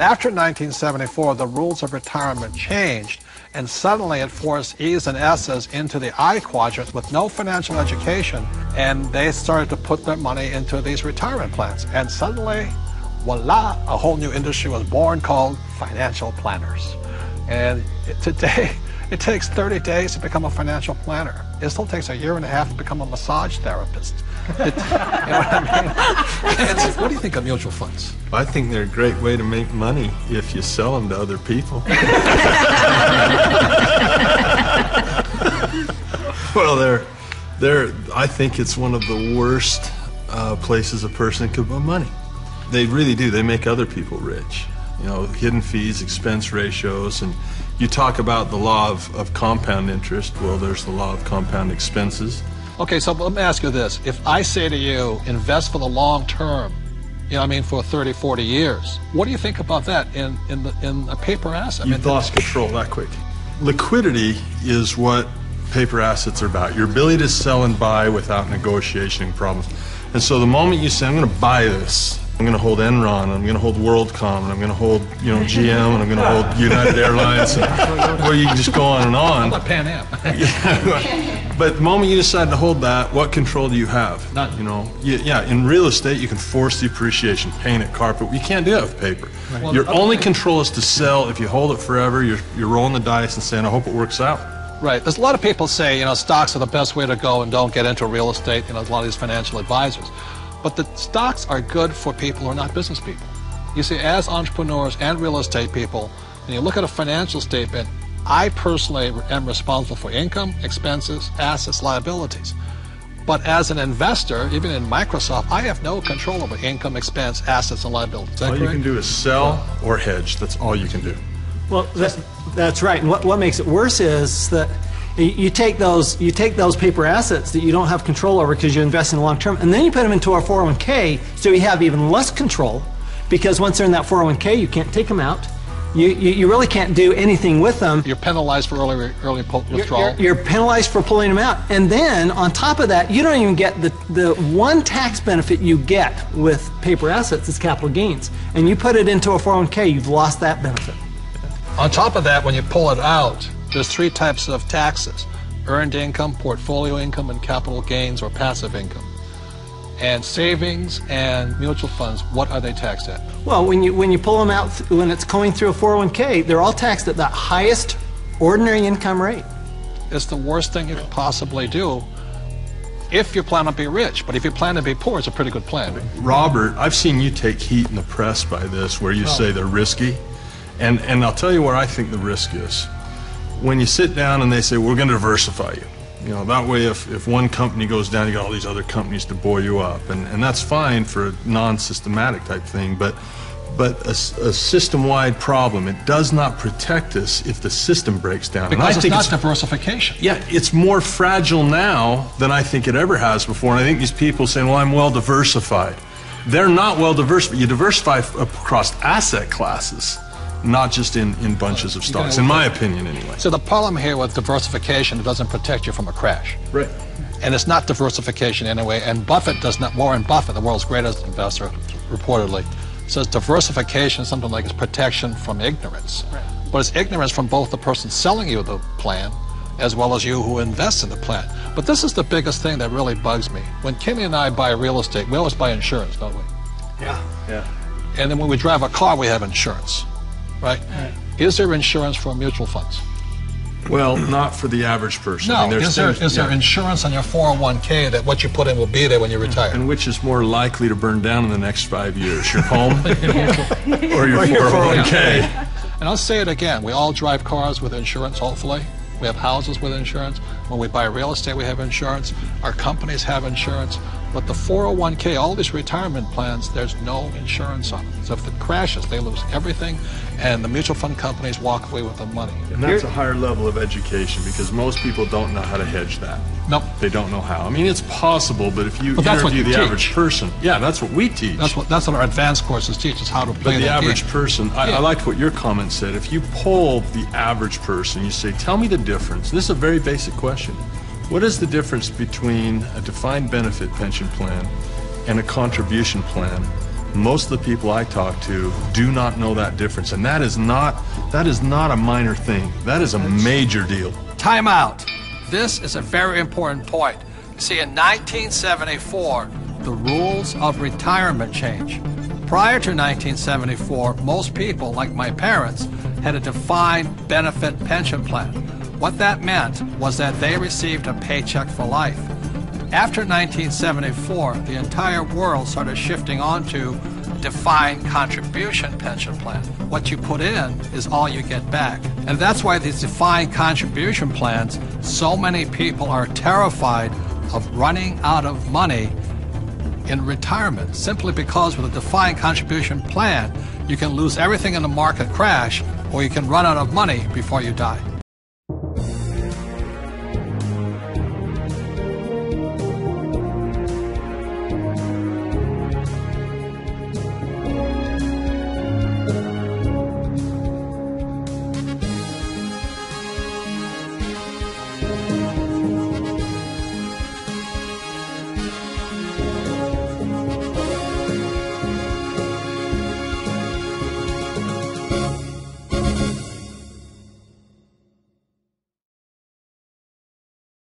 After 1974, the rules of retirement changed, and suddenly it forced E's and S's into the I quadrant with no financial education, and they started to put their money into these retirement plans. And suddenly, voila, a whole new industry was born called financial planners. And today, it takes 30 days to become a financial planner. It still takes a year and a half to become a massage therapist. You know what I mean? What do you think of mutual funds? I think they're a great way to make money if you sell them to other people. Well, I think it's one of the worst places a person could put money. They really do. They make other people rich. You know, hidden fees, expense ratios, and you talk about the law of compound interest. Well, there's the law of compound expenses. Okay, so let me ask you this. If I say to you, invest for the long term, you know what I mean, for 30, 40 years, what do you think about that in a paper asset? You've lost control that quick. Liquidity is what paper assets are about. Your ability to sell and buy without negotiating problems. And so the moment you say, I'm going to buy this, I'm going to hold Enron, I'm going to hold WorldCom, and I'm going to hold, you know, GM, and I'm going to hold United Airlines, and well, you can just go on and on. How about Pan Am? Yeah, but the moment you decide to hold that, what control do you have? None. You know, yeah, in real estate, you can force the appreciation, paint it, carpet. You can't do that with paper. Right. Well, Your only control is to sell. If you hold it forever, you're rolling the dice and saying, I hope it works out. Right. There's a lot of people say, you know, stocks are the best way to go and don't get into real estate. You know, there's a lot of these financial advisors. But the stocks are good for people who are not business people. You see, as entrepreneurs and real estate people, when you look at a financial statement, I personally am responsible for income, expenses, assets, liabilities. But as an investor, even in Microsoft, I have no control over income, expense, assets, and liabilities. Is that All correct? you can do is sell or hedge. That's all you can do. Well, that's right. And what makes it worse is that you take those paper assets that you don't have control over because you're investing long term, and then you put them into a 401k, so you have even less control, because once they're in that 401k, you can't take them out. You really can't do anything with them. You're penalized for early withdrawal. You're penalized for pulling them out. And then, on top of that, you don't even get the one tax benefit you get with paper assets is capital gains. And you put it into a 401k, you've lost that benefit. On top of that, when you pull it out, there's three types of taxes: earned income, portfolio income, and capital gains or passive income. And savings and mutual funds, what are they taxed at? Well, when you pull them out, when it's going through a 401k, they're all taxed at that highest ordinary income rate. It's the worst thing you could possibly do if you plan to be rich. But if you plan to be poor, it's a pretty good plan. Robert, I've seen you take heat in the press by this, where you say they're risky. And I'll tell you where I think the risk is. When you sit down and they say, we're going to diversify you. You know, that way if one company goes down, you got all these other companies to buoy you up. And that's fine for a non-systematic type thing, but a system-wide problem, it does not protect us if the system breaks down. Because it's not diversification. Yeah, it's more fragile now than I think it ever has before. And I think these people saying, well, I'm well diversified. They're not well diversified. You diversify across asset classes, not just in bunches of stocks, in my opinion anyway. So the problem here with diversification, it doesn't protect you from a crash. Right. And it's not diversification anyway. And Warren Buffett, the world's greatest investor, reportedly, says diversification is something like it's protection from ignorance. Right. But it's ignorance from both the person selling you the plan as well as you who invest in the plan. But this is the biggest thing that really bugs me. When Kenny and I buy real estate, we always buy insurance, don't we? Yeah. And then when we drive a car, we have insurance. Right? Is there insurance for mutual funds? Well, not for the average person. No. I mean, is there insurance on your 401k that what you put in will be there when you retire? And which is more likely to burn down in the next 5 years, your home or your 401k? And I'll say it again. We all drive cars with insurance, hopefully. We have houses with insurance. When we buy real estate, we have insurance. Our companies have insurance. But the 401k, all these retirement plans, there's no insurance on them. So if it crashes, they lose everything, and the mutual fund companies walk away with the money. And that's a higher level of education, because most people don't know how to hedge that. Nope. They don't know how. I mean, it's possible, but if you interview the average person, yeah, that's what we teach. That's what our advanced courses teach, is how to play the average game. person, I liked what your comment said. If you poll the average person, you say, tell me the difference. This is a very basic question. What is the difference between a defined benefit pension plan and a contribution plan Most of the people I talk to do not know that difference, and that is not a minor thing. That is a major deal. Time out. This is a very important point. See, in 1974, the rules of retirement changed. Prior to 1974, most people, like my parents, had a defined benefit pension plan. What that meant was that they received a paycheck for life. After 1974, the entire world started shifting onto defined contribution pension plan. What you put in is all you get back. And that's why these defined contribution plans, so many people are terrified of running out of money in retirement, simply because with a defined contribution plan, you can lose everything in the market crash, or you can run out of money before you die.